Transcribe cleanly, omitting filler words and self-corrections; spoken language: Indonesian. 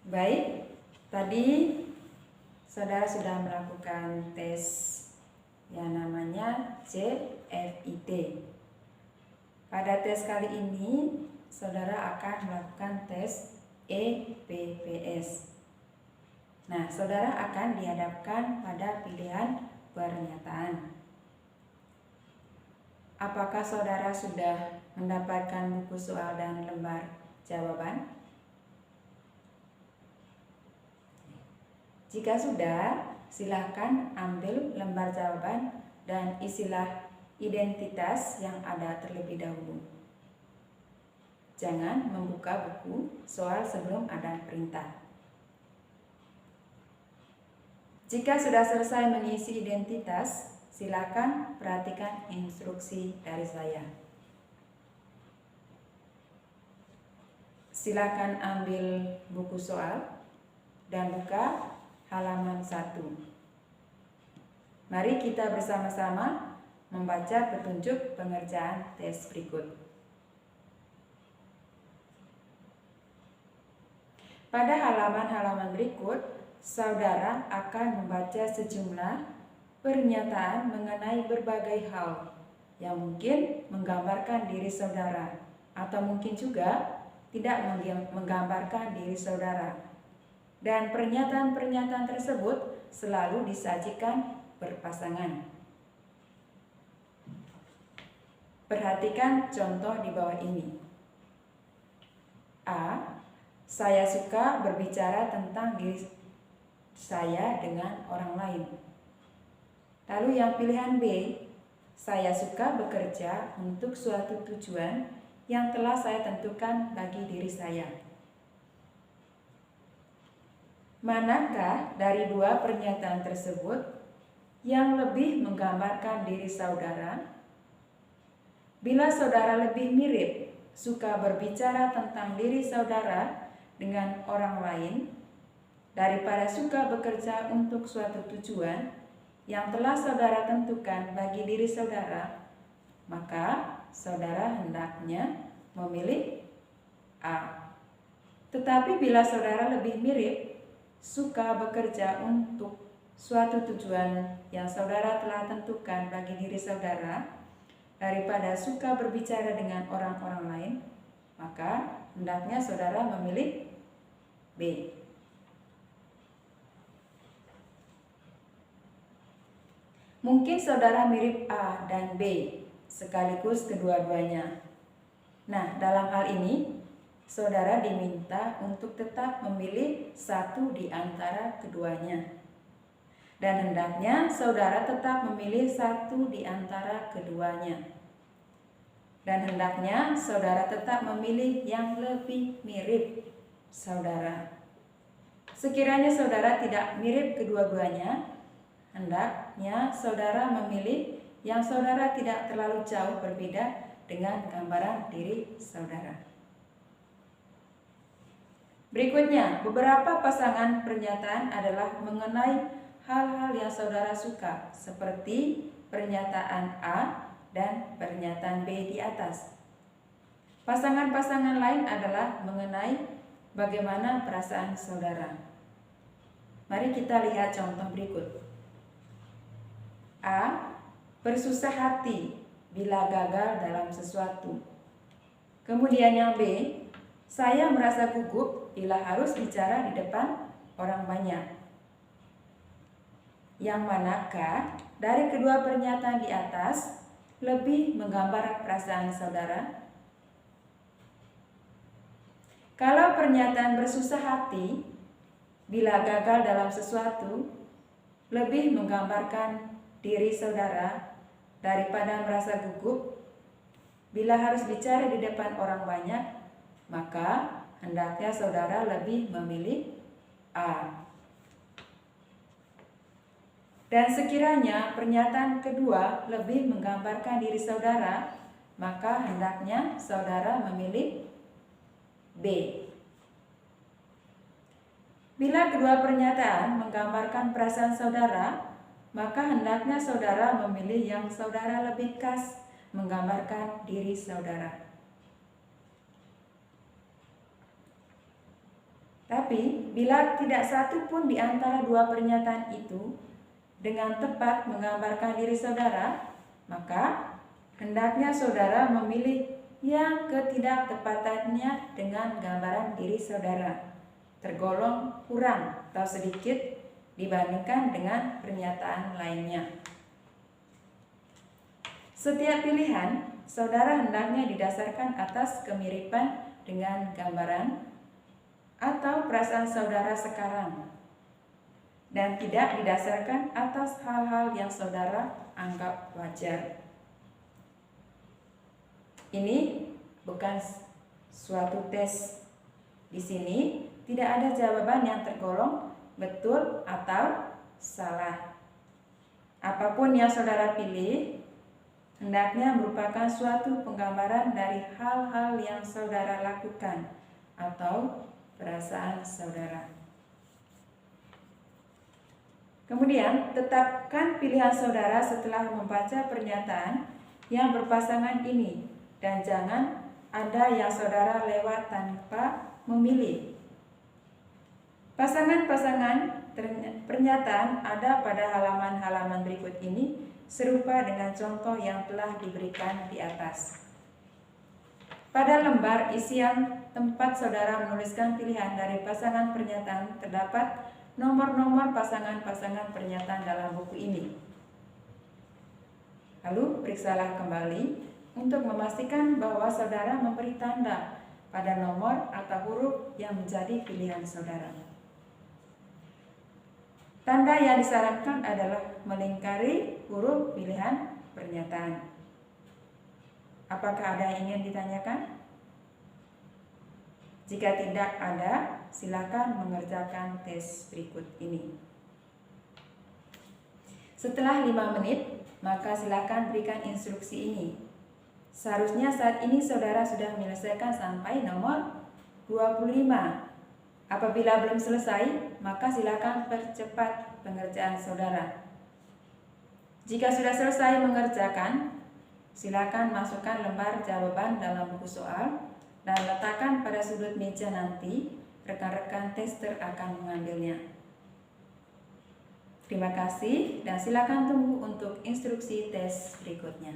Baik, tadi saudara sudah melakukan tes yang namanya CFIT. Pada tes kali ini, saudara akan melakukan tes EPPS. Nah, saudara akan dihadapkan pada pilihan pernyataan. Apakah saudara sudah mendapatkan buku soal dan lembar jawaban? Jika sudah, silakan ambil lembar jawaban dan isilah identitas yang ada terlebih dahulu. Jangan membuka buku soal sebelum ada perintah. Jika sudah selesai mengisi identitas, silakan perhatikan instruksi dari saya. Silakan ambil buku soal dan buka halaman 1. Mari kita bersama-sama membaca petunjuk pengerjaan tes berikut. Pada halaman-halaman berikut, saudara akan membaca sejumlah pernyataan mengenai berbagai hal yang mungkin menggambarkan diri saudara atau mungkin juga tidak menggambarkan diri saudara. Dan pernyataan-pernyataan tersebut selalu disajikan berpasangan. Perhatikan contoh di bawah ini. A. Saya suka berbicara tentang diri saya dengan orang lain. Lalu yang pilihan B, saya suka bekerja untuk suatu tujuan yang telah saya tentukan bagi diri saya. Manakah dari dua pernyataan tersebut yang lebih menggambarkan diri saudara? Bila saudara lebih mirip suka berbicara tentang diri saudara dengan orang lain daripada suka bekerja untuk suatu tujuan yang telah saudara tentukan bagi diri saudara, maka saudara hendaknya memilih A. Tetapi bila saudara lebih mirip suka bekerja untuk suatu tujuan yang saudara telah tentukan bagi diri saudara daripada suka berbicara dengan orang-orang lain, maka hendaknya saudara memilih B. Mungkin saudara mirip A dan B sekaligus kedua-duanya. Nah, dalam hal ini saudara diminta untuk tetap memilih satu di antara keduanya. Dan hendaknya saudara tetap memilih satu di antara keduanya. Dan hendaknya saudara tetap memilih yang lebih mirip saudara. Sekiranya saudara tidak mirip kedua-duanya, hendaknya saudara memilih yang saudara tidak terlalu jauh berbeda dengan gambaran diri saudara. Berikutnya, beberapa pasangan pernyataan adalah mengenai hal-hal yang saudara suka, seperti pernyataan A dan pernyataan B di atas. Pasangan-pasangan lain adalah mengenai bagaimana perasaan saudara. Mari kita lihat contoh berikut. A. Bersusah hati bila gagal dalam sesuatu. Kemudian yang B. Saya merasa gugup bila harus bicara di depan orang banyak. Yang manakah dari kedua pernyataan di atas lebih menggambar perasaan saudara? Kalau pernyataan bersusah hati bila gagal dalam sesuatu lebih menggambarkan diri saudara daripada merasa gugup bila harus bicara di depan orang banyak, maka hendaknya saudara lebih memilih A. Dan sekiranya pernyataan kedua lebih menggambarkan diri saudara, maka hendaknya saudara memilih B. Bila kedua pernyataan menggambarkan perasaan saudara, maka hendaknya saudara memilih yang saudara lebih khas menggambarkan diri saudara. Tapi bila tidak satu pun di antara dua pernyataan itu dengan tepat menggambarkan diri saudara, maka hendaknya saudara memilih yang ketidaktepatannya dengan gambaran diri saudara tergolong kurang atau sedikit dibandingkan dengan pernyataan lainnya. Setiap pilihan saudara hendaknya didasarkan atas kemiripan dengan gambaran atau perasaan saudara sekarang, dan tidak didasarkan atas hal-hal yang saudara anggap wajar. Ini bukan suatu tes. Di sini tidak ada jawaban yang tergolong betul atau salah. Apapun yang saudara pilih, hendaknya merupakan suatu penggambaran dari hal-hal yang saudara lakukan atau perasaan saudara. Kemudian, tetapkan pilihan saudara setelah membaca pernyataan yang berpasangan ini, dan jangan ada yang saudara lewat tanpa memilih. Pasangan-pasangan pernyataan ada pada halaman-halaman berikut ini, serupa dengan contoh yang telah diberikan di atas. Pada lembar isian tempat saudara menuliskan pilihan dari pasangan pernyataan terdapat nomor-nomor pasangan-pasangan pernyataan dalam buku ini. Lalu periksalah kembali untuk memastikan bahwa saudara memberi tanda pada nomor atau huruf yang menjadi pilihan saudara. Tanda yang disarankan adalah melingkari huruf pilihan pernyataan. Apakah ada yang ingin ditanyakan? Jika tidak ada, silakan mengerjakan tes berikut ini. Setelah 5 menit, maka silakan berikan instruksi ini. Seharusnya saat ini saudara sudah menyelesaikan sampai nomor 25. Apabila belum selesai, maka silakan percepat pengerjaan saudara. Jika sudah selesai mengerjakan, silakan masukkan lembar jawaban dalam buku soal dan letakkan pada sudut meja, nanti rekan-rekan tester akan mengambilnya. Terima kasih dan silakan tunggu untuk instruksi tes berikutnya.